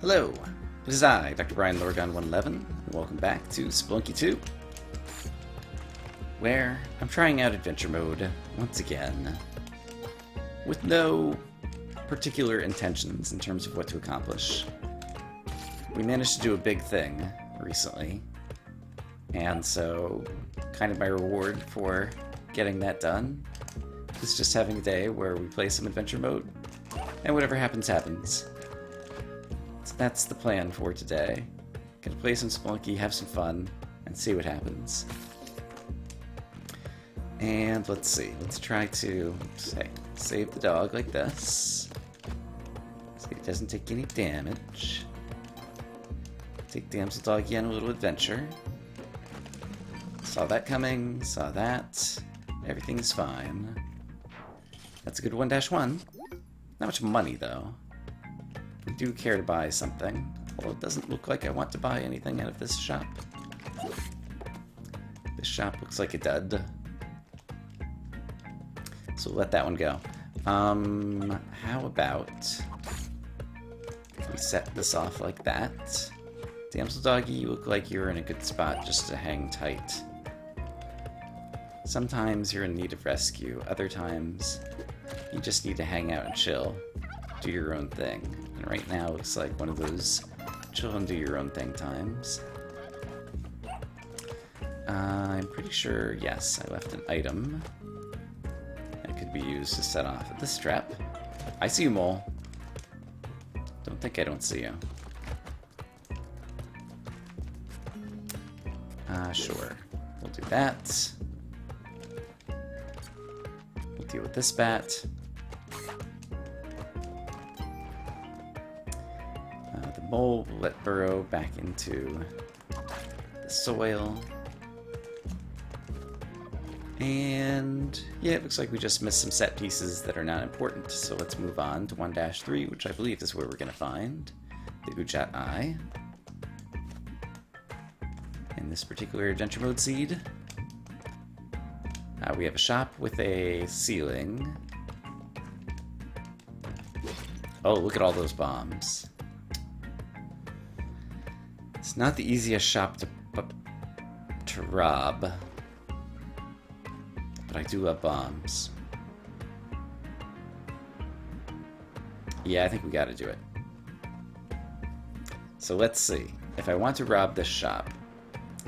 Hello, it is I, Dr. Brian Lorgon 111, and welcome back to Spelunky 2, where I'm trying out adventure mode once again, with no particular intentions in terms of what to accomplish. We managed to do a big thing recently, and so kind of my reward for getting that done is just having a day where we play some adventure mode, and whatever happens, happens. So that's the plan for today. Gonna play some Spelunky, have some fun, and see what happens. And let's see, let's try to save the dog like this, so he doesn't take any damage. Take Damsel Doggy on a little adventure. Saw that coming, saw that. Everything's fine. That's a good 1-1. Not much money, though. We do care to buy something. Although it doesn't look like I want to buy anything out of this shop. This shop looks like a dud. So we'll let that one go. How about if we set this off like that? Damsel Doggy, you look like you're in a good spot just to hang tight. Sometimes you're in need of rescue, other times you just need to hang out and chill, do your own thing. And right now it looks like one of those chill and do your own thing times. I'm pretty sure, yes, I left an item that could be used to set off this trap. I see you, Mole. Don't think I don't see you. Sure. We'll do that. We'll deal with this bat. The mole will let burrow back into the soil. And yeah, it looks like we just missed some set pieces that are not important. So let's move on to 1-3, which I believe is where we're going to find the Ujat Eye. In this particular adventure mode seed, we have a shop with a ceiling. Oh, look at all those bombs. It's not the easiest shop to rob, but I do love bombs. Yeah, I think we gotta do it. So let's see. If I want to rob this shop,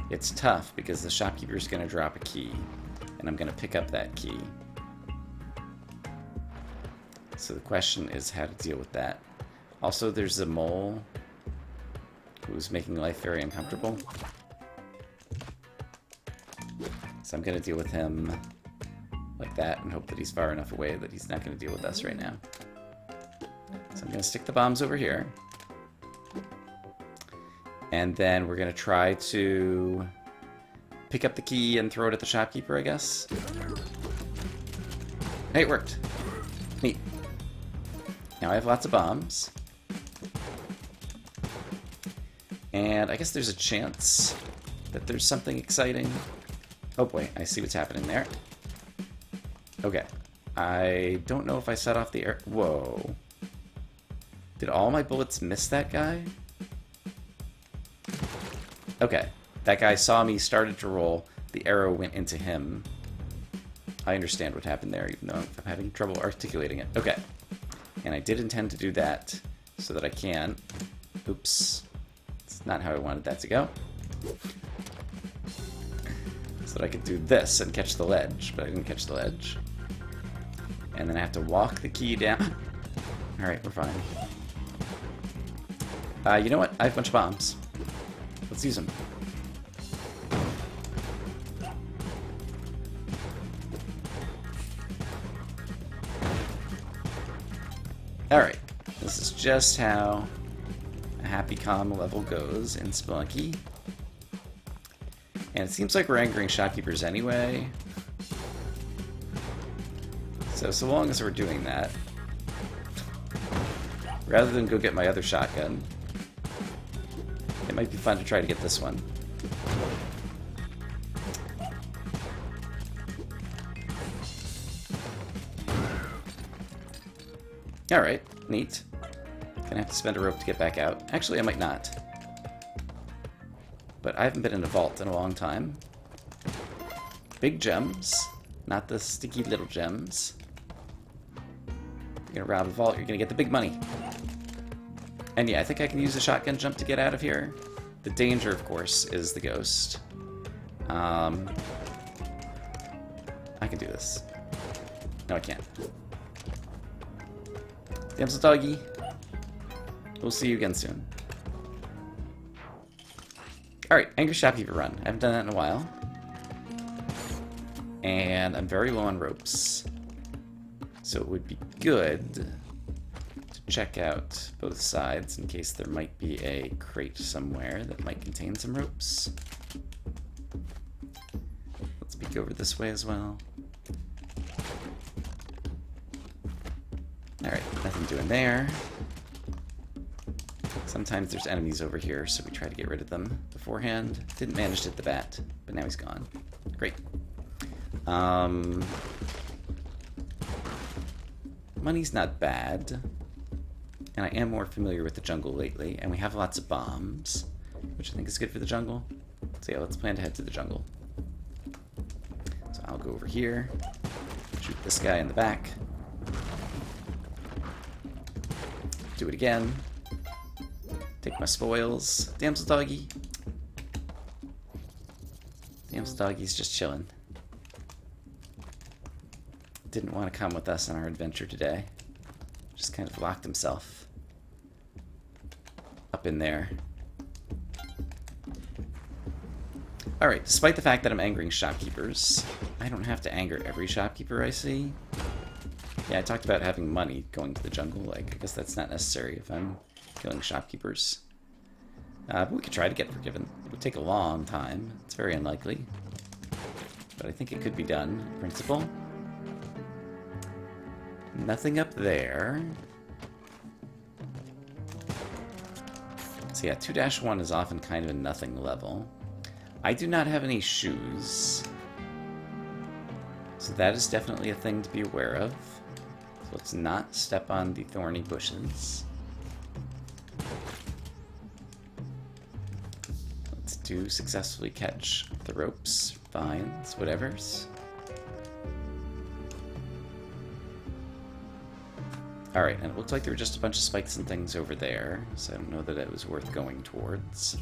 it's tough because the shopkeeper is going to drop a key, and I'm going to pick up that key. So the question is how to deal with that. Also, there's a mole who's making life very uncomfortable. So I'm going to deal with him like that and hope that he's far enough away that he's not going to deal with us right now. So I'm going to stick the bombs over here. And then we're going to try to pick up the key and throw it at the shopkeeper, I guess. Hey, it worked. Neat. Now I have lots of bombs. And I guess there's a chance that there's something exciting. Oh boy, I see what's happening there. Okay. I don't know if I set off the air. Whoa. Did all my bullets miss that guy? Okay, that guy saw me, started to roll, the arrow went into him. I understand what happened there, even though I'm having trouble articulating it. Okay, and I did intend to do that so that I can. Oops, it's not how I wanted that to go. So that I could do this and catch the ledge, but I didn't catch the ledge. And then I have to walk the key down. Alright, we're fine. You know what? I have a bunch of bombs. Let's use them. Alright, this is just how a happy calm level goes in Spelunky. And it seems like we're angering shopkeepers anyway. So long as we're doing that, rather than go get my other shotgun, it might be fun to try to get this one. Alright, neat. Gonna have to spend a rope to get back out. Actually, I might not. But I haven't been in a vault in a long time. Big gems, not the sticky little gems. You're gonna rob a vault, you're gonna get the big money. And yeah, I think I can use a shotgun jump to get out of here. The danger, of course, is the ghost. I can do this. No, I can't. Damsel doggy. We'll see you again soon. Alright, Angry Shopkeeper run. I haven't done that in a while. And I'm very low on ropes. So it would be good to check out both sides in case there might be a crate somewhere that might contain some ropes. Let's peek over this way as well. Alright, nothing doing there. Sometimes there's enemies over here, so we try to get rid of them beforehand. Didn't manage to hit the bat, but now he's gone. Great. Money's not bad. And I am more familiar with the jungle lately, and we have lots of bombs, which I think is good for the jungle. So yeah, let's plan to head to the jungle. So I'll go over here, shoot this guy in the back. Do it again. Take my spoils. Damsel doggy. Damsel doggy's just chilling. Didn't want to come with us on our adventure today. Just kind of locked himself up in there. Alright, despite the fact that I'm angering shopkeepers, I don't have to anger every shopkeeper I see. Yeah, I talked about having money going to the jungle. Like, I guess that's not necessary if I'm killing shopkeepers. But we could try to get forgiven. It would take a long time. It's very unlikely. But I think it could be done, in principle. Nothing up there. So yeah, 2-1 is often kind of a nothing level. I do not have any shoes. So that is definitely a thing to be aware of. So let's not step on the thorny bushes. Let's do successfully catch the ropes, vines, whatevers. Alright, and it looked like there were just a bunch of spikes and things over there, so I don't know that it was worth going towards.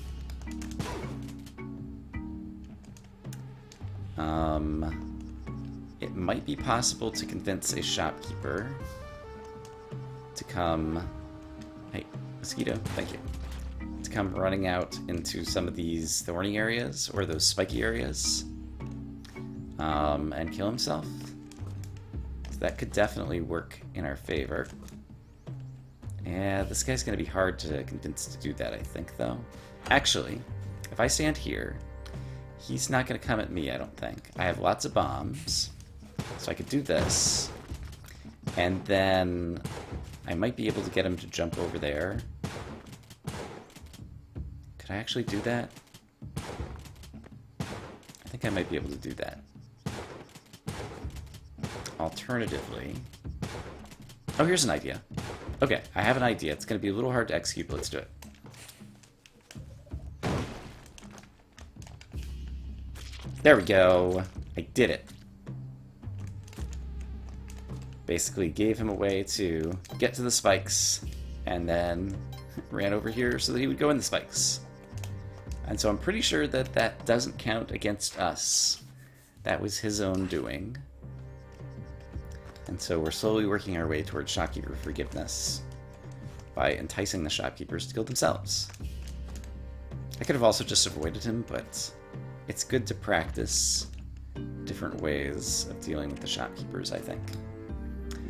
It might be possible to convince a shopkeeper to come... Hey, mosquito, thank you. To come running out into some of these thorny areas, or those spiky areas, and kill himself. So that could definitely work in our favor. Yeah, this guy's going to be hard to convince to do that, I think, though. Actually, if I stand here, he's not going to come at me, I don't think. I have lots of bombs, so I could do this. And then I might be able to get him to jump over there. Could I actually do that? I think I might be able to do that. Alternatively... Oh, here's an idea. Okay, I have an idea. It's going to be a little hard to execute, but let's do it. There we go. I did it. Basically gave him a way to get to the spikes, and then ran over here so that he would go in the spikes. And so I'm pretty sure that that doesn't count against us. That was his own doing. And so we're slowly working our way towards shopkeeper forgiveness by enticing the shopkeepers to kill themselves. I could have also just avoided him, but it's good to practice different ways of dealing with the shopkeepers, I think.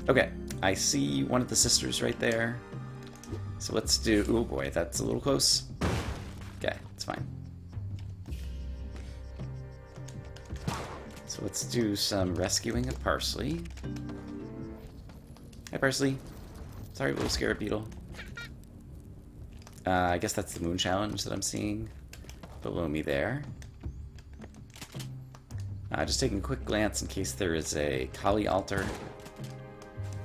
Okay, I see one of the sisters right there. So let's do... Oh boy, that's a little close. Okay, it's fine. So let's do some rescuing of Parsley. Hi, Parsley. Sorry, little scarab beetle. I guess that's the moon challenge that I'm seeing below me there. Just taking a quick glance in case there is a Kali altar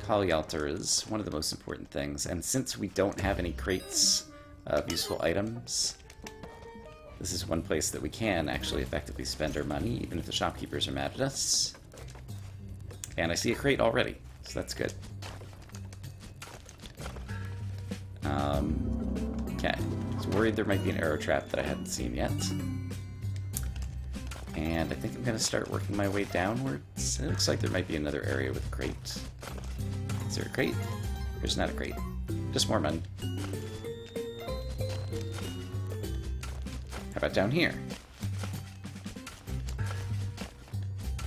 Polyaltar is one of the most important things, and since we don't have any crates of useful items, this is one place that we can actually effectively spend our money, even if the shopkeepers are mad at us. And I see a crate already, so that's good. Okay, I was worried there might be an arrow trap that I hadn't seen yet. And I think I'm going to start working my way downwards. It looks like there might be another area with a crate. Is there a crate? There's not a crate. Just more money. How about down here?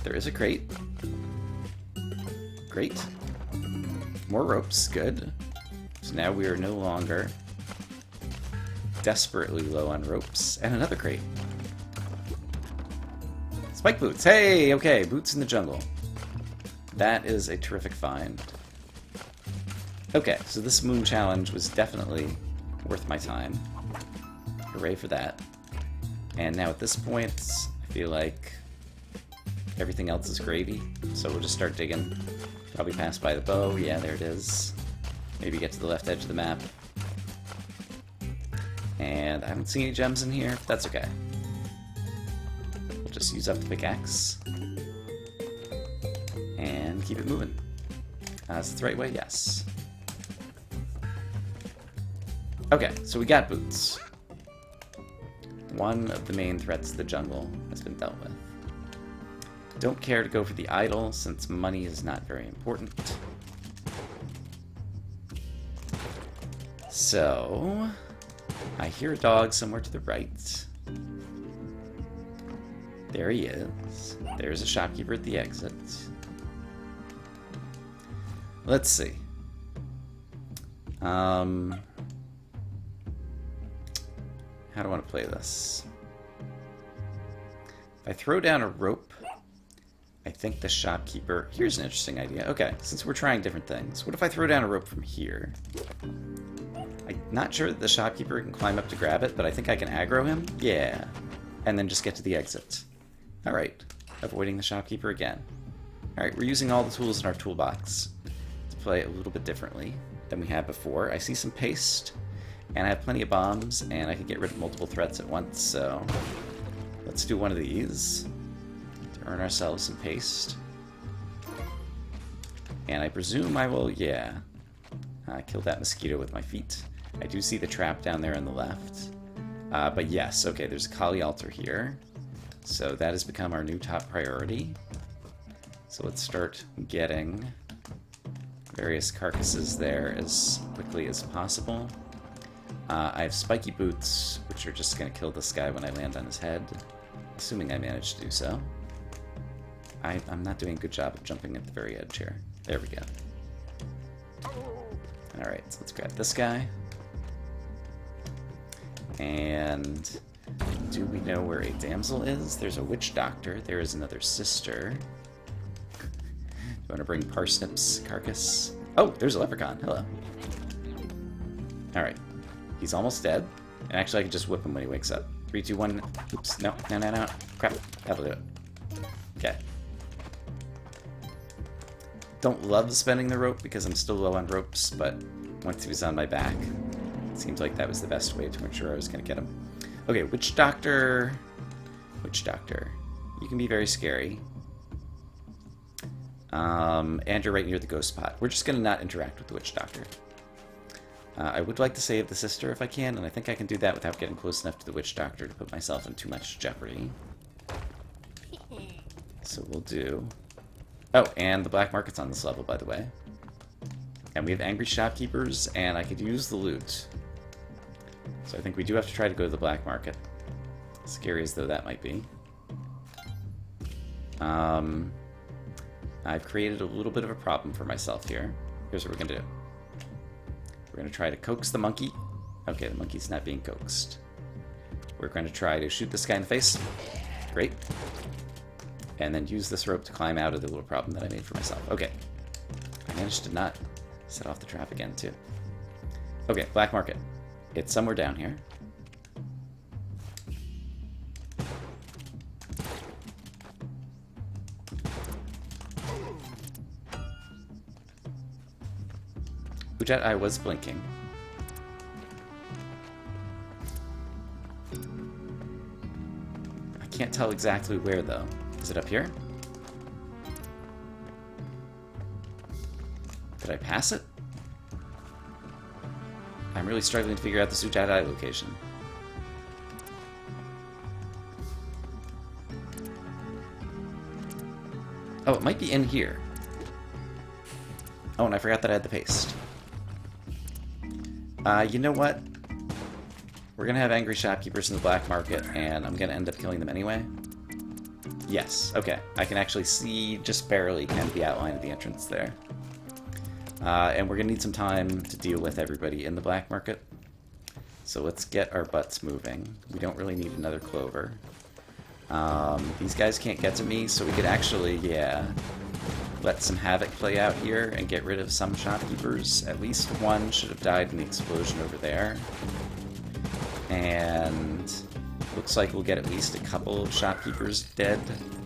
There is a crate. Great. More ropes. Good. So now we are no longer desperately low on ropes. And another crate. Spike boots. Hey! Okay, boots in the jungle. That is a terrific find. Okay, so this moon challenge was definitely worth my time. Hooray for that. And now at this point, I feel like everything else is gravy. So we'll just start digging. Probably pass by the bow. Yeah, there it is. Maybe get to the left edge of the map. And I haven't seen any gems in here, but that's okay. We'll just use up the pickaxe. And keep it moving. Is it the right way? Yes. Okay, so we got boots. One of the main threats of the jungle has been dealt with. Don't care to go for the idol, since money is not very important. So, I hear a dog somewhere to the right. There he is. There's a shopkeeper at the exit. Let's see. How do I want to play this? If I throw down a rope, I think the shopkeeper... Here's an interesting idea. Okay, since we're trying different things, what if I throw down a rope from here? I'm not sure that the shopkeeper can climb up to grab it, but I think I can aggro him. Yeah. And then just get to the exit. Alright. Avoiding the shopkeeper again. Alright, we're using all the tools in our toolbox to play a little bit differently than we had before. I see some paste. And I have plenty of bombs, and I can get rid of multiple threats at once, so let's do one of these to earn ourselves some paste. And I presume I will, yeah, kill that mosquito with my feet. I do see the trap down there on the left. But yes, okay, there's a Kali altar here. So that has become our new top priority. So let's start getting various carcasses there as quickly as possible. I have spiky boots, which are just going to kill this guy when I land on his head, assuming I manage to do so. I'm not doing a good job of jumping at the very edge here. There we go. Alright, so let's grab this guy. And do we know where a damsel is? There's a witch doctor. There is another sister. Do you want to bring Parsnip's carcass? Oh, there's a leprechaun. Hello. Alright. He's almost dead. And actually, I can just whip him when he wakes up. 3, 2, 1. Oops. No. Crap. That'll do it. Okay. Don't love spending the rope because I'm still low on ropes, but once he was on my back, it seems like that was the best way to ensure I was going to get him. Okay, Witch Doctor. Witch Doctor. You can be very scary. And you're right near the ghost pot. We're just going to not interact with the Witch Doctor. I would like to save the sister if I can, and I think I can do that without getting close enough to the Witch Doctor to put myself in too much jeopardy. So we'll do... Oh, and the black market's on this level, by the way. And we have angry shopkeepers, and I could use the loot. So I think we do have to try to go to the black market. Scary as though that might be. I've created a little bit of a problem for myself here. Here's what we're going to do. We're going to try to coax the monkey. Okay, the monkey's not being coaxed. We're going to try to shoot this guy in the face. Great. And then use this rope to climb out of the little problem that I made for myself. Okay. I managed to not set off the trap again, too. Okay, black market. It's somewhere down here. Sujat eye was blinking. I can't tell exactly where, though. Is it up here? Did I pass it? I'm really struggling to figure out the Sujat eye location. Oh, it might be in here. Oh, and I forgot that I had the paste. You know what? We're gonna have angry shopkeepers in the black market, and I'm gonna end up killing them anyway. Yes, okay. I can actually see just barely kind of the outline of the entrance there. And we're gonna need some time to deal with everybody in the black market. So let's get our butts moving. We don't really need another clover. These guys can't get to me, so we could actually, yeah, let some havoc play out here and get rid of some shopkeepers. At least one should have died in the explosion over there. And looks like we'll get at least a couple of shopkeepers dead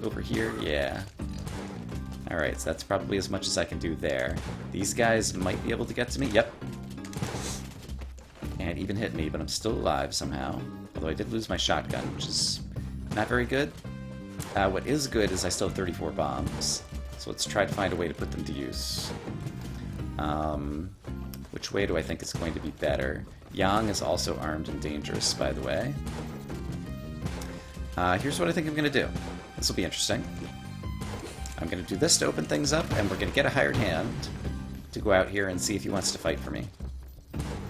over here. Yeah. Alright, so that's probably as much as I can do there. These guys might be able to get to me. Yep. And even hit me, but I'm still alive somehow. Although I did lose my shotgun, which is not very good. What is good is I still have 34 bombs. So let's try to find a way to put them to use. Which way do I think is going to be better? Yang is also armed and dangerous, by the way. Here's what I think I'm going to do. This will be interesting. I'm going to do this to open things up, and we're going to get a hired hand to go out here and see if he wants to fight for me.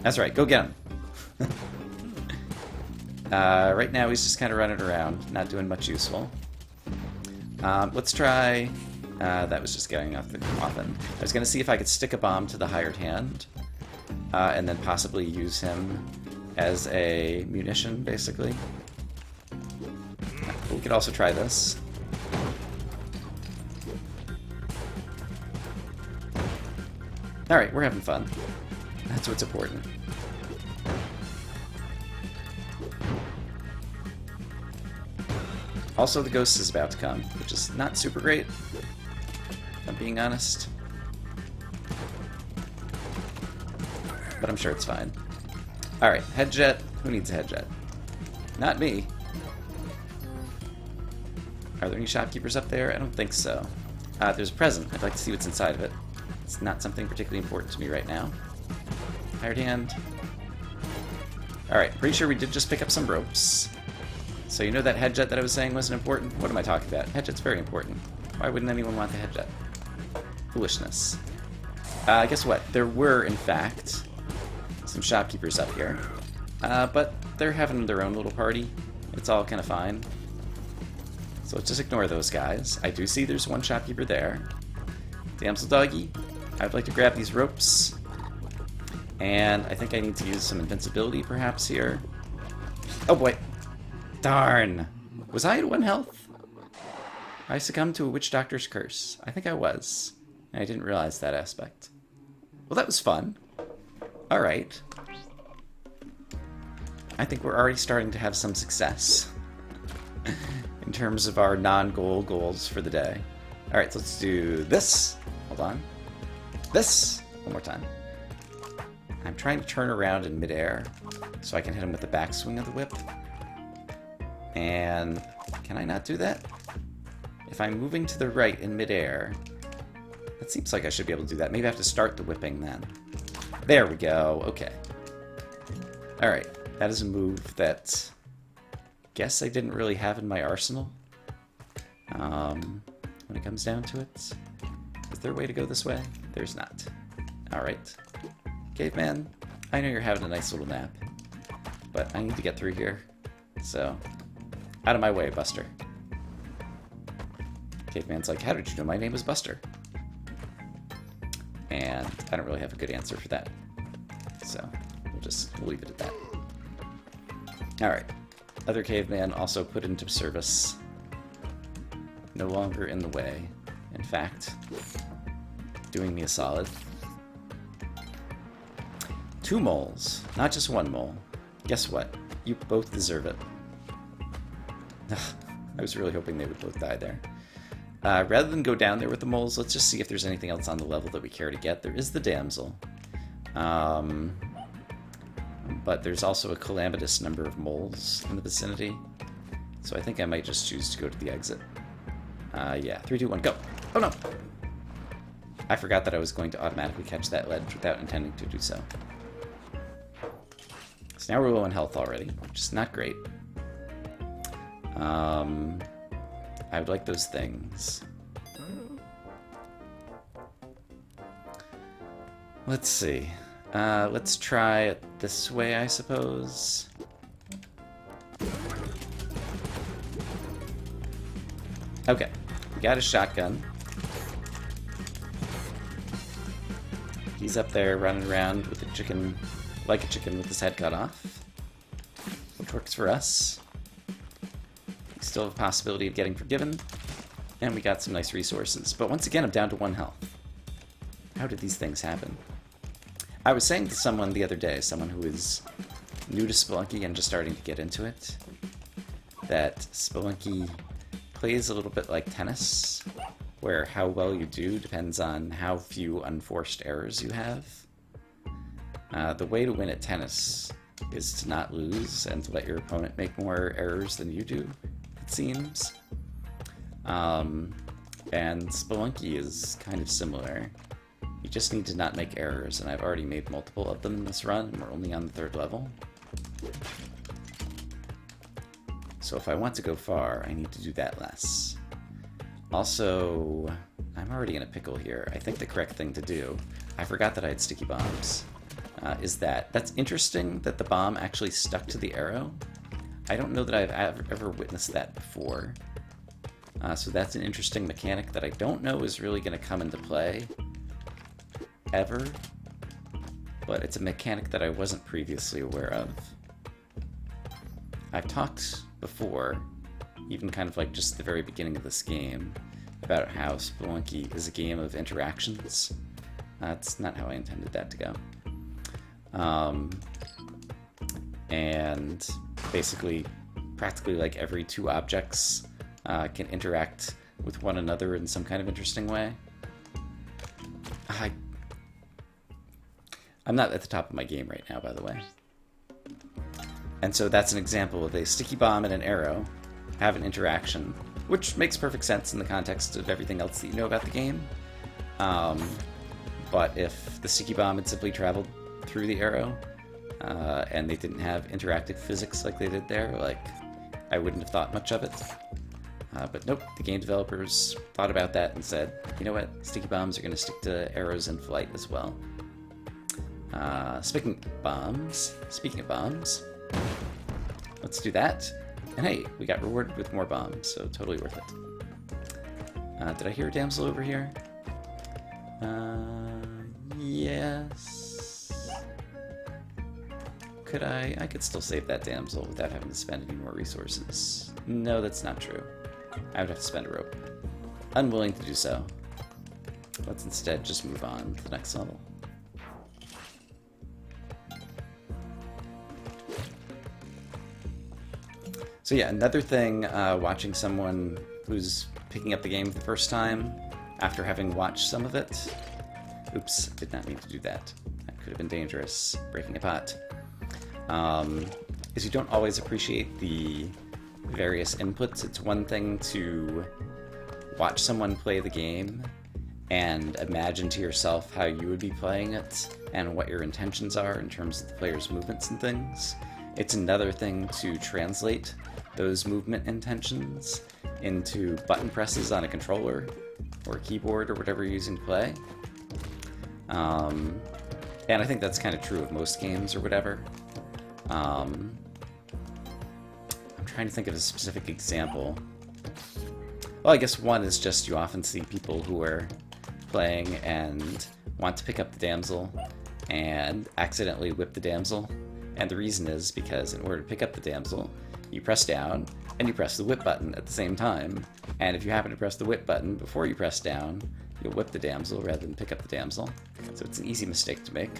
That's right, go get him! Right now he's just kind of running around, not doing much useful. Let's try... that was just getting off the coffin. I was going to see if I could stick a bomb to the hired hand, and then possibly use him as a munition, basically. We could also try this. Alright, we're having fun. That's what's important. Also, the ghost is about to come, which is not super great, if I'm being honest. But I'm sure it's fine. Alright, head jet. Who needs a head jet? Not me. Are there any shopkeepers up there? I don't think so. There's a present. I'd like to see what's inside of it. It's not something particularly important to me right now. Hired hand. Alright, pretty sure we did just pick up some ropes. So you know that head jet that I was saying wasn't important? What am I talking about? Head jet's very important. Why wouldn't anyone want the head jet? Foolishness. Guess what? There were, in fact, some shopkeepers up here. But they're having their own little party. It's all kind of fine. So let's just ignore those guys. I do see there's one shopkeeper there. Damsel doggy, I'd like to grab these ropes. And I think I need to use some invincibility perhaps here. Oh boy. Darn. Was I at 1 health? I succumbed to a witch doctor's curse. I think I was. And I didn't realize that aspect. Well, that was fun. Alright. I think we're already starting to have some success. In terms of our non-goal goals for the day. Alright, so let's do this. Hold on. This! One more time. I'm trying to turn around in midair so I can hit him with the backswing of the whip. And can I not do that? If I'm moving to the right in midair, that seems like I should be able to do that. Maybe I have to start the whipping then. There we go. Okay. Alright, that is a move that guess I didn't really have in my arsenal. When it comes down to it. Is there a way to go this way? There's not. Alright. Caveman, I know you're having a nice little nap, but I need to get through here. So, out of my way, Buster. Caveman's like, how did you know my name is Buster? And I don't really have a good answer for that. So, we'll leave it at that. Alright. Other caveman also put into service. No longer in the way. In fact, doing me a solid. 2 moles, not just 1 mole. Guess what? You both deserve it. I was really hoping they would both die there. Rather than go down there with the moles, let's just see if there's anything else on the level that we care to get. There is the damsel. But there's also a calamitous number of moles in the vicinity. So I think I might just choose to go to the exit. Yeah, 3, 2, 1, go! Oh no! I forgot that I was going to automatically catch that ledge without intending to do so. So now we're low on health already, which is not great. I would like those things. Let's see. Let's try it this way, I suppose. Okay, we got a shotgun. He's up there running around with a chicken, like a chicken with his head cut off, which works for us. We still have a possibility of getting forgiven, and we got some nice resources. But once again, I'm down to 1 health. How did these things happen? I was saying to someone the other day, someone who is new to Spelunky and just starting to get into it, that Spelunky plays a little bit like tennis, where how well you do depends on how few unforced errors you have. The way to win at tennis is to not lose and to let your opponent make more errors than you do, it seems. And Spelunky is kind of similar. You just need to not make errors, and I've already made multiple of them in this run, and we're only on the 3rd level. So if I want to go far, I need to do that less. Also, I'm already in a pickle here. I think the correct thing to do, I forgot that I had sticky bombs, is that's interesting that the bomb actually stuck to the arrow. I don't know that I've ever witnessed that before. So that's an interesting mechanic that I don't know is really going to come into play ever, but it's a mechanic that I wasn't previously aware of. I've talked before, even kind of like just at the very beginning of this game, about how Spelunky is a game of interactions. That's not how I intended that to go. And basically, practically like every 2 objects can interact with one another in some kind of interesting way. I'm not at the top of my game right now, by the way. And so that's an example of a sticky bomb and an arrow have an interaction, which makes perfect sense in the context of everything else that you know about the game. But if the sticky bomb had simply traveled through the arrow, and they didn't have interactive physics like they did there, like, I wouldn't have thought much of it. But nope, the game developers thought about that and said, you know what, sticky bombs are going to stick to arrows in flight as well. Speaking of bombs, let's do that. And hey, we got rewarded with more bombs, so totally worth it. Did I hear a damsel over here? Yes. Could I could still save that damsel without having to spend any more resources. No, that's not true. I would have to spend a rope. Unwilling to do so. Let's instead just move on to the next level. So yeah, another thing, watching someone who's picking up the game for the first time after having watched some of it. Oops, did not mean to do that. That could have been dangerous, breaking a pot. Is you don't always appreciate the various inputs. It's one thing to watch someone play the game and imagine to yourself how you would be playing it and what your intentions are in terms of the player's movements and things. It's another thing to translate those movement intentions into button presses on a controller or a keyboard or whatever you're using to play. And I think that's kind of true of most games or whatever. I'm trying to think of a specific example. Well, I guess one is just you often see people who are playing and want to pick up the damsel and accidentally whip the damsel. And the reason is because in order to pick up the damsel, you press down and you press the whip button at the same time. And if you happen to press the whip button before you press down, you'll whip the damsel rather than pick up the damsel. So it's an easy mistake to make.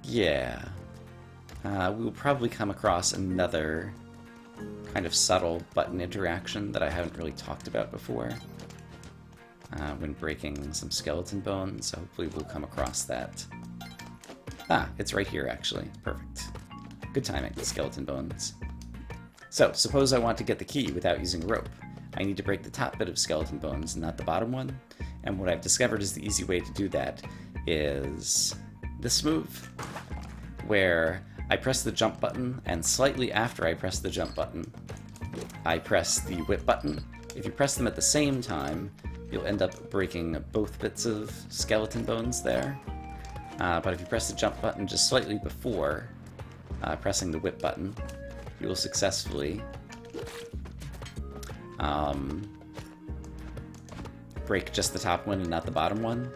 Yeah. We'll probably come across another kind of subtle button interaction that I haven't really talked about before. when breaking some skeleton bones, so hopefully we'll come across that. Ah, it's right here, actually. Perfect. Good timing, skeleton bones. So, suppose I want to get the key without using a rope. I need to break the top bit of skeleton bones, not the bottom one. And what I've discovered is the easy way to do that is this move, where I press the jump button, and slightly after I press the jump button, I press the whip button. If you press them at the same time, you'll end up breaking both bits of skeleton bones there. But if you press the jump button just slightly before pressing the whip button, you will successfully break just the top one and not the bottom one.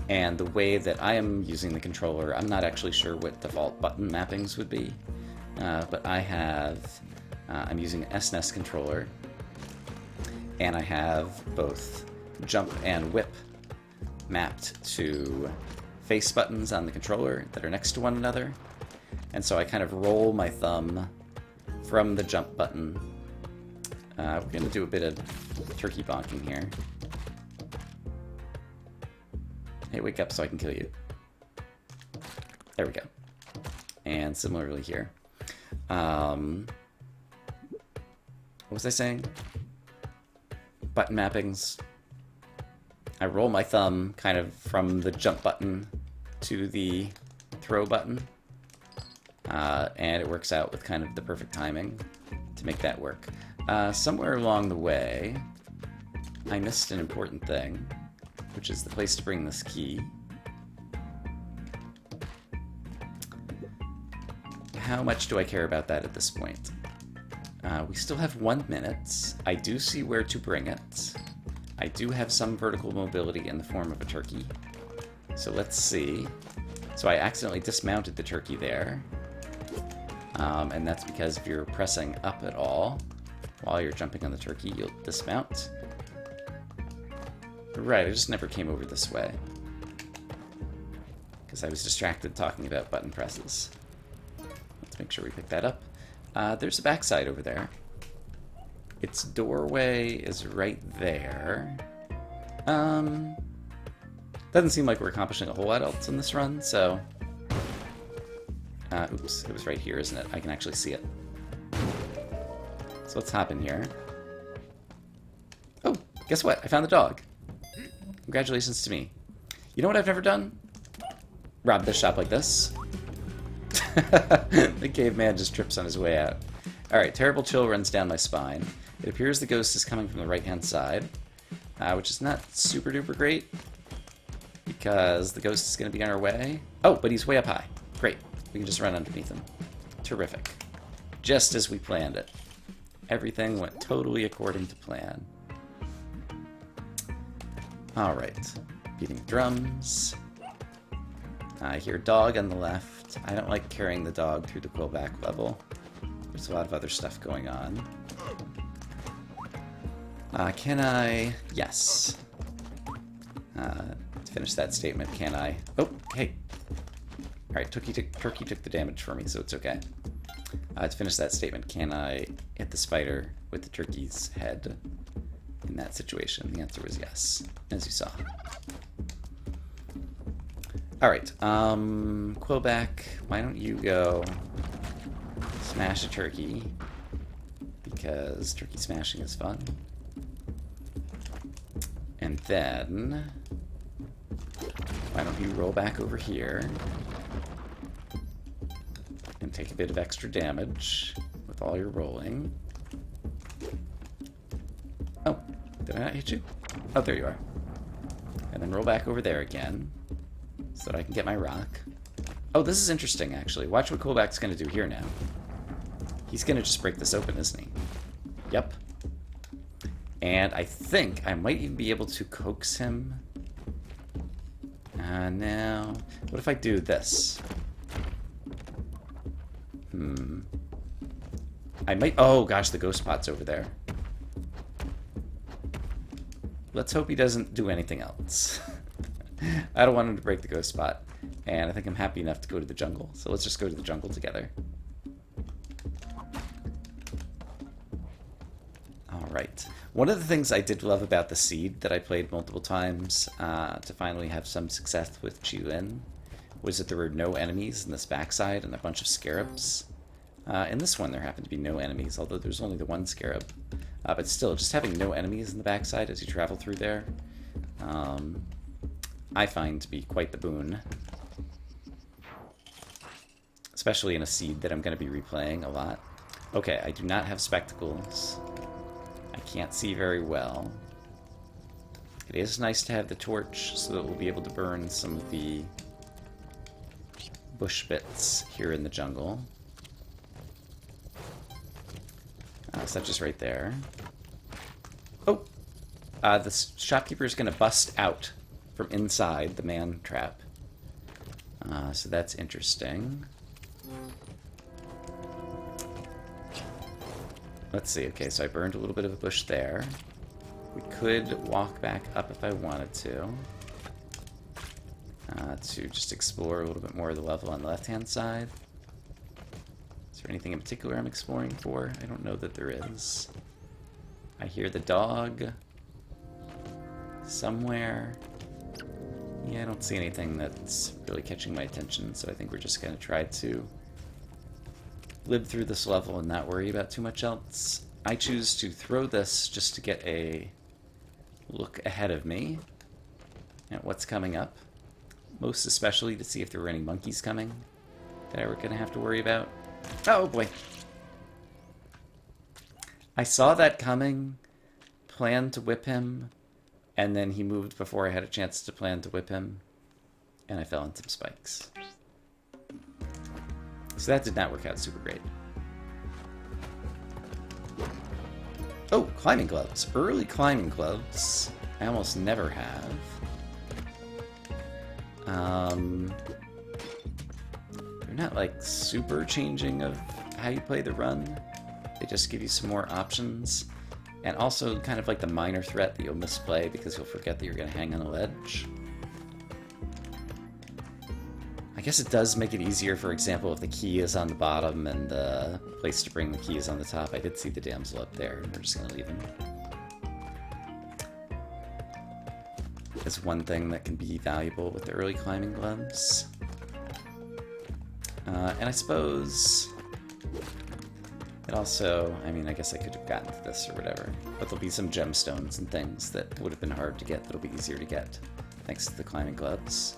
And the way that I am using the controller, I'm not actually sure what default button mappings would be, but I'm using an SNES controller, and I have both jump and whip mapped to face buttons on the controller that are next to one another. And so I kind of roll my thumb from the jump button. We're going to do a bit of turkey bonking here. Hey, wake up so I can kill you. There we go. And similarly here. What was I saying? Button mappings. I roll my thumb kind of from the jump button to the throw button. And it works out with kind of the perfect timing to make that work. Somewhere along the way, I missed an important thing, which is the place to bring this key. How much do I care about that at this point? We still have 1 minute. I do see where to bring it. I do have some vertical mobility in the form of a turkey. So let's see. So I accidentally dismounted the turkey there. And that's because if you're pressing up at all while you're jumping on the turkey, you'll dismount. Right, I just never came over this way, because I was distracted talking about button presses. Let's make sure we pick that up. There's a backside over there. Its doorway is right there. Doesn't seem like we're accomplishing a whole lot else in this run, so... oops, it was right here, isn't it? I can actually see it. So let's hop in here. Oh, guess what? I found the dog. Congratulations to me. You know what I've never done? Rob this shop like this. The caveman just trips on his way out. Alright, terrible chill runs down my spine. It appears the ghost is coming from the right-hand side, which is not super duper great, because the ghost is going to be on our way. Oh, but he's way up high. Great. We can just run underneath him. Terrific. Just as we planned it. Everything went totally according to plan. Alright. Beating drums. I hear dog on the left. I don't like carrying the dog through the quillback level. There's a lot of other stuff going on. Can I... Yes. To finish that statement, can I... Oh, hey. Alright, Turkey took the damage for me, so it's okay. To finish that statement, can I hit the spider with the turkey's head in that situation? The answer was yes, as you saw. Alright, Quillback, why don't you go smash a turkey, because turkey smashing is fun. And then, why don't you roll back over here and take a bit of extra damage with all your rolling. Oh, did I not hit you? Oh, there you are. And then roll back over there again so that I can get my rock. Oh, this is interesting, actually. Watch what Quillback's going to do here now. He's going to just break this open, isn't he? Yep. And I think I might even be able to coax him. Now, what if I do this? I might... Oh, gosh, the ghost pot's over there. Let's hope he doesn't do anything else. I don't want him to break the ghost pot. And I think I'm happy enough to go to the jungle. So let's just go to the jungle together. Alright. One of the things I did love about the seed that I played multiple times to finally have some success with Qilin was that there were no enemies in this backside and a bunch of scarabs. In this one there happened to be no enemies, although there's only the one scarab. But still, just having no enemies in the backside as you travel through there, I find to be quite the boon. Especially in a seed that I'm going to be replaying a lot. Okay, I do not have spectacles. I can't see very well. It is nice to have the torch so that we'll be able to burn some of the bush bits here in the jungle. So that's just right there. Oh! The shopkeeper is going to bust out from inside the man trap. So that's interesting. Let's see. Okay, so I burned a little bit of a bush there. We could walk back up if I wanted to just explore a little bit more of the level on the left-hand side. Is there anything in particular I'm exploring for? I don't know that there is. I hear the dog somewhere. Yeah, I don't see anything that's really catching my attention, so I think we're just going to try to live through this level and not worry about too much else. I choose to throw this just to get a look ahead of me at what's coming up. Most especially to see if there were any monkeys coming that I were going to have to worry about. Oh boy. I saw that coming, planned to whip him, and then he moved before I had a chance to plan to whip him, and I fell into some spikes. So that did not work out super great. Oh, climbing gloves. Early climbing gloves. I almost never have. They're not like super changing of how you play the run. They just give you some more options. And also kind of like the minor threat that you'll misplay because you'll forget that you're going to hang on a ledge. I guess it does make it easier, for example, if the key is on the bottom and the place to bring the key is on the top. I did see the damsel up there, and we're just going to leave him. That's one thing that can be valuable with the early climbing gloves. And I suppose it also, I mean, I guess I could have gotten to this or whatever, but there'll be some gemstones and things that would have been hard to get that'll be easier to get thanks to the climbing gloves.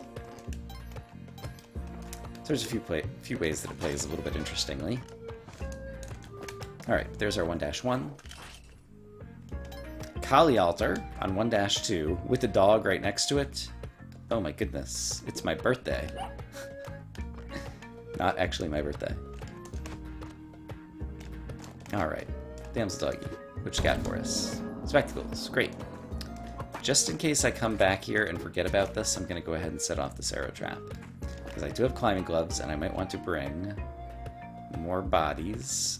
So there's a few ways that it plays a little bit interestingly. Alright, there's our 1-1. Kali altar on 1-2 with the dog right next to it. Oh my goodness, it's my birthday. Not actually my birthday. Alright, damsel doggy, what you got for us? Spectacles, great. Just in case I come back here and forget about this, I'm going to go ahead and set off this arrow trap. Because I do have climbing gloves, and I might want to bring more bodies.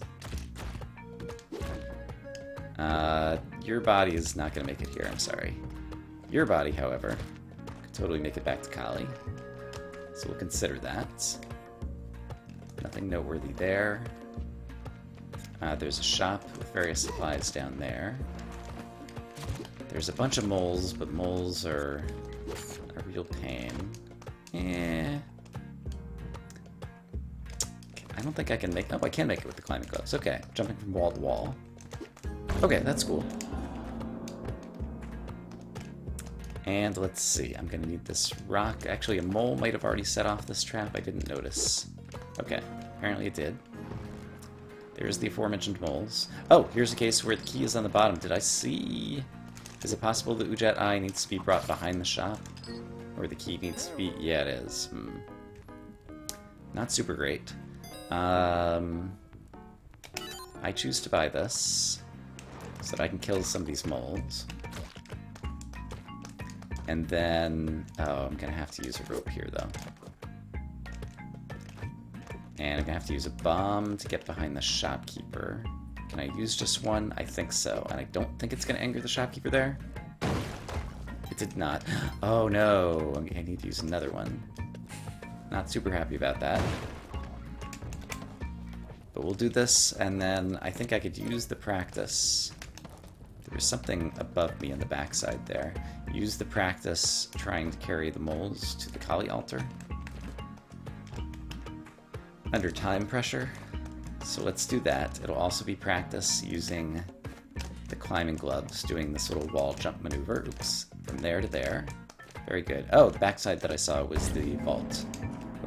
Your body is not going to make it here, I'm sorry. Your body, however, could totally make it back to Kali. So we'll consider that. Nothing noteworthy there. There's a shop with various supplies down there. There's a bunch of moles, but moles are a real pain. I don't think I can make... Oh, I can make it with the climbing gloves. Okay, jumping from wall to wall. Okay, that's cool. And let's see, I'm gonna need this rock. Actually, a mole might have already set off this trap. I didn't notice. Okay, apparently it did. There's the aforementioned moles. Oh, here's a case where the key is on the bottom. Did I see... Is it possible the Ujat Eye needs to be brought behind the shop? Or the key needs to be... Yeah, it is. Not super great. I choose to buy this so that I can kill some of these moles. And then... Oh, I'm going to have to use a rope here, though. And I'm going to have to use a bomb to get behind the shopkeeper. Can I use just one? I think so. And I don't think it's going to anger the shopkeeper there. It did not. Oh no, I need to use another one. Not super happy about that. But we'll do this, and then I think I could use the practice There was something above me on the backside there. Use the practice trying to carry the moles to the Kali altar. Under time pressure. So let's do that. It'll also be practice using the climbing gloves, doing this little wall jump maneuver. Oops. From there to there. Very good. Oh, the backside that I saw was the vault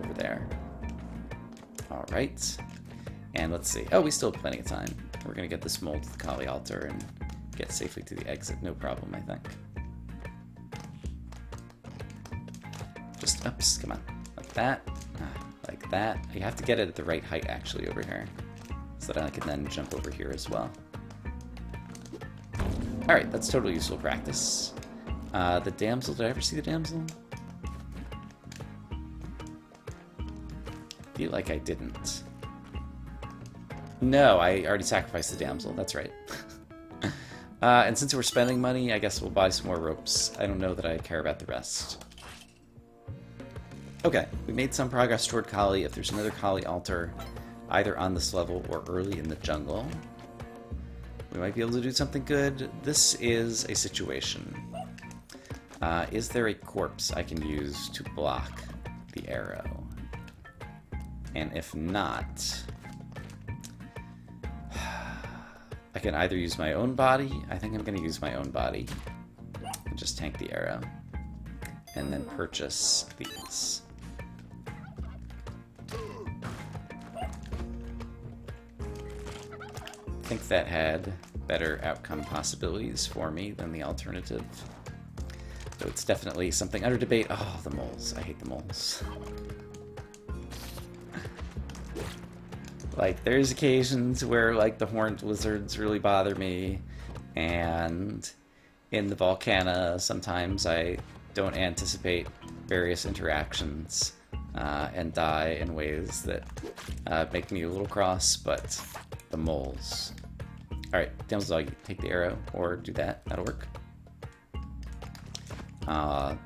over there. Alright. And let's see. Oh, we still have plenty of time. We're going to get this mole to the Kali altar and get safely to the exit. No problem, I think. Just, oops, come on. Like that. Like that. You have to get it at the right height, actually, over here. So that I can then jump over here as well. Alright, that's totally useful practice. The damsel, did I ever see the damsel? I feel like I didn't. No, I already sacrificed the damsel, that's right. And since we're spending money, I guess we'll buy some more ropes. I don't know that I care about the rest. Okay, we made some progress toward Kali. If there's another Kali altar, either on this level or early in the jungle, we might be able to do something good. This is a situation. Is there a corpse I can use to block the arrow? And if not, I can either use my own body. I think I'm going to use my own body and just tank the arrow. And then purchase these. I think that had better outcome possibilities for me than the alternative. So it's definitely something under debate. Oh, the moles. I hate the moles. Like, there's occasions where, like, the horned lizards really bother me, and in the Volcana, sometimes I don't anticipate various interactions and die in ways that make me a little cross, but the moles. Alright, damsel dog, take the arrow, or do that. That'll work.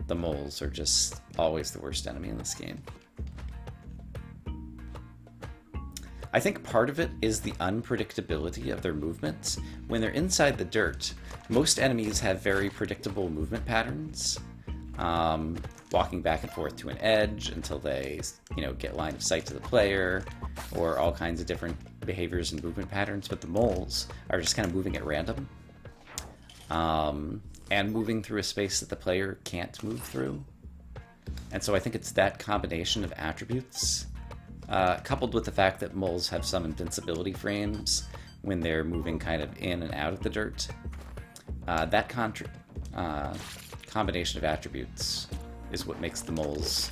The moles are just always the worst enemy in this game. I think part of it is the unpredictability of their movements. When they're inside the dirt, most enemies have very predictable movement patterns, walking back and forth to an edge until they, get line of sight to the player, or all kinds of different behaviors and movement patterns. But the moles are just kind of moving at random, and moving through a space that the player can't move through. And so I think it's that combination of attributes, coupled with the fact that moles have some invincibility frames when they're moving kind of in and out of the dirt. That combination of attributes is what makes the moles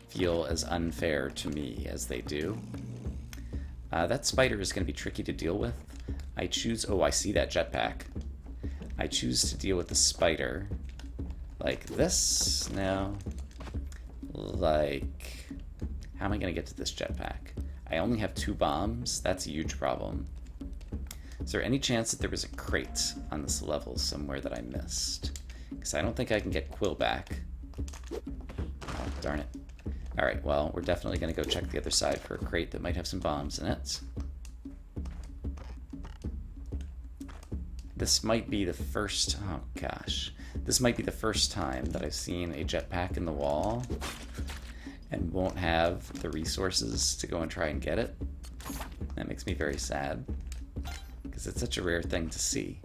feel as unfair to me as they do. That spider is going to be tricky to deal with. I choose... Oh, I see that jetpack. I choose to deal with the spider like this. No. Like... How am I going to get to this jetpack? I only have 2 bombs. That's a huge problem. Is there any chance that there was a crate on this level somewhere that I missed? Because I don't think I can get Quill back. Oh, darn it. Alright, well, we're definitely going to go check the other side for a crate that might have some bombs in it. This might be the first... Oh, gosh. This might be the first time that I've seen a jetpack in the wall and won't have the resources to go and try and get it. That makes me very sad, because it's such a rare thing to see.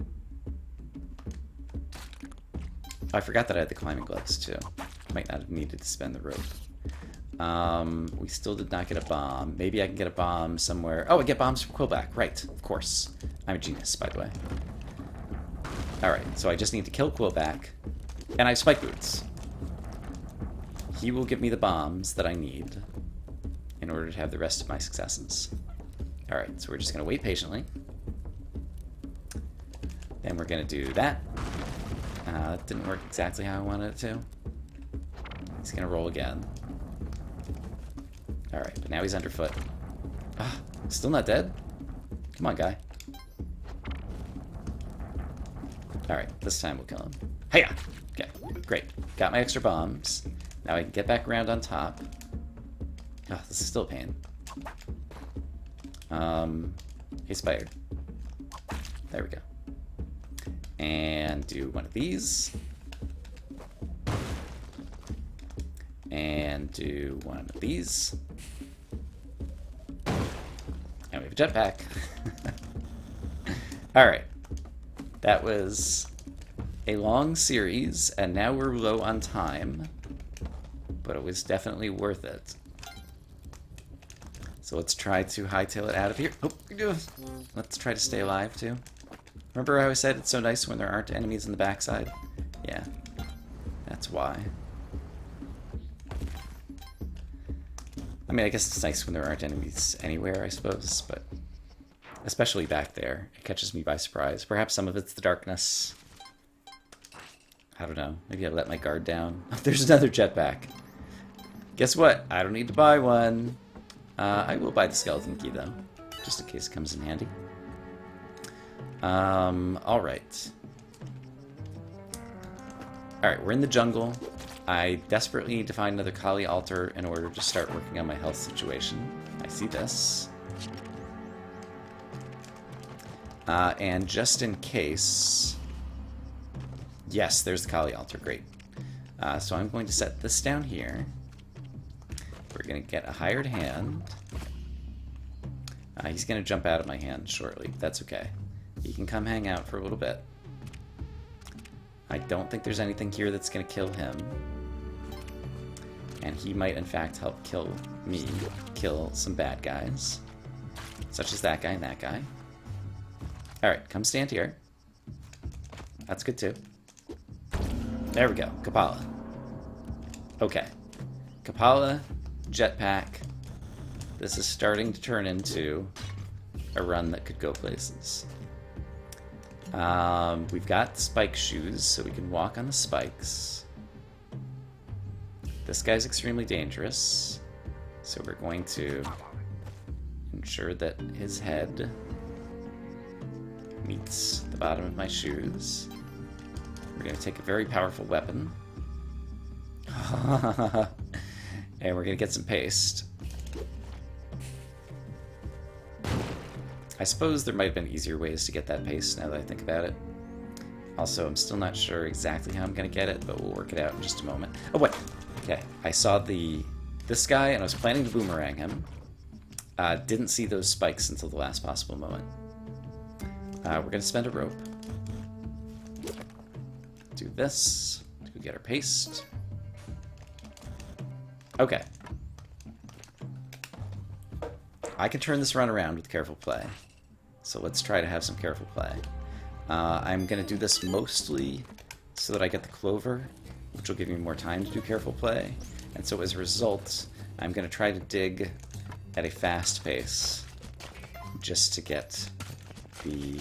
I forgot that I had the climbing gloves, too. Might not have needed to spend the rope. We still did not get a bomb. Maybe I can get a bomb somewhere. Oh, I get bombs from Quillback. Right, of course. I'm a genius, by the way. Alright, so I just need to kill Quillback, and I have spike boots. He will give me the bombs that I need in order to have the rest of my successes. Alright, so we're just going to wait patiently. Then we're going to do that. That didn't work exactly how I wanted it to. He's going to roll again. Alright, but now he's underfoot. Ah, still not dead? Come on, guy. Alright, this time we'll kill him. Hiya! Okay, great. Got my extra bombs. Now I can get back around on top. Oh, this is still a pain. Hey, spider. There we go. And do one of these. And do one of these. And we have a jetpack. Alright. That was a long series, and now we're low on time. But it was definitely worth it. So let's try to hightail it out of here. Oh, let's try to stay alive, too. Remember how I said it's so nice when there aren't enemies in the backside? Yeah. That's why. I mean, I guess it's nice when there aren't enemies anywhere, I suppose, but especially back there. It catches me by surprise. Perhaps some of it's the darkness. I don't know. Maybe I let my guard down. Oh, there's another jetpack. Guess what? I don't need to buy one. I will buy the skeleton key, though, just in case it comes in handy. Alright. Alright, we're in the jungle. I desperately need to find another Kali altar in order to start working on my health situation. I see this. And just in case... Yes, there's the Kali altar, great. So I'm going to set this down here. We're going to get a hired hand. He's going to jump out of my hand shortly, but that's okay. He can come hang out for a little bit. I don't think there's anything here that's going to kill him. And he might, in fact, help kill me, kill some bad guys. Such as that guy and that guy. Alright, come stand here. That's good, too. There we go, Kapala. Okay. Kapala, jetpack. This is starting to turn into a run that could go places. We've got spike shoes, so we can walk on the spikes. This guy's extremely dangerous, so we're going to ensure that his head meets the bottom of my shoes. We're going to take a very powerful weapon. And we're going to get some paste. I suppose there might have been easier ways to get that paste now that I think about it. Also, I'm still not sure exactly how I'm going to get it, but we'll work it out in just a moment. Oh, wait. Okay, I saw this guy, and I was planning to boomerang him. Didn't see those spikes until the last possible moment. We're going to spend a rope. Do this. To get our paste. Okay. I can turn this run around with careful play. So let's try to have some careful play. I'm going to do this mostly so that I get the clover, which will give me more time to do careful play. And so as a result, I'm going to try to dig at a fast pace just to get the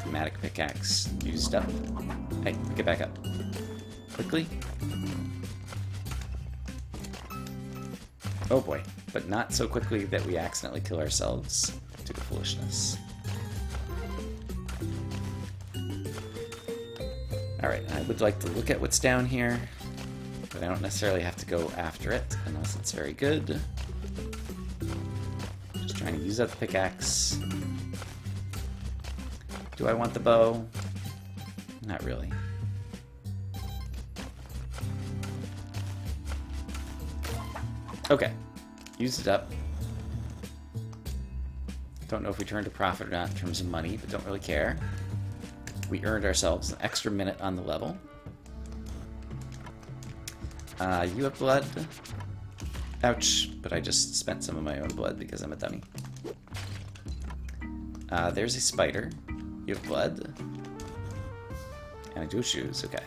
thematic pickaxe used up. Hey, get back up. Quickly. Oh boy, but not so quickly that we accidentally kill ourselves due to foolishness. Alright, I would like to look at what's down here, but I don't necessarily have to go after it unless it's very good. Just trying to use up the pickaxe. Do I want the bow? Not really. Okay, used it up. Don't know if we turned a profit or not in terms of money, but don't really care. We earned ourselves an extra minute on the level. You have blood. Ouch, but I just spent some of my own blood because I'm a dummy. There's a spider. You have blood. And I do have shoes, okay.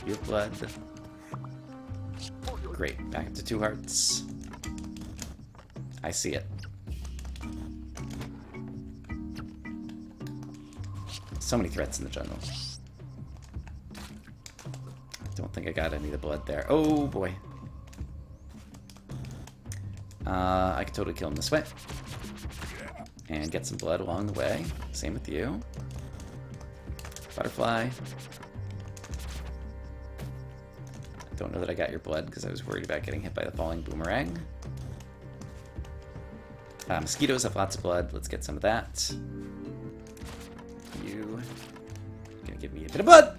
You have blood. Great, back up to 2 hearts. I see it. So many threats in the jungle. Don't think I got any of the blood there. Oh boy. I could totally kill him this way. And get some blood along the way. Same with you. Butterfly. Don't know that I got your blood because I was worried about getting hit by the falling boomerang. Mosquitoes have lots of blood. Let's get some of that. You gonna give me a bit of butt.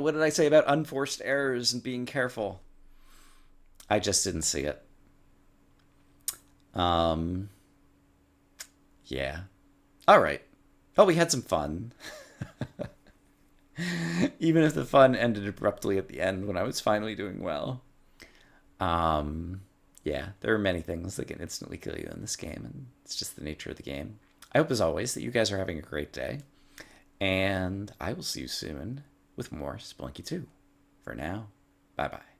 What did I say about unforced errors and being careful? I just didn't see it. Yeah. All right. Oh, we had some fun. Even if the fun ended abruptly at the end when I was finally doing well. Yeah, there are many things that can instantly kill you in this game, and it's just the nature of the game. I hope, as always, that you guys are having a great day, and I will see you soon with more Spelunky 2. For now, bye-bye.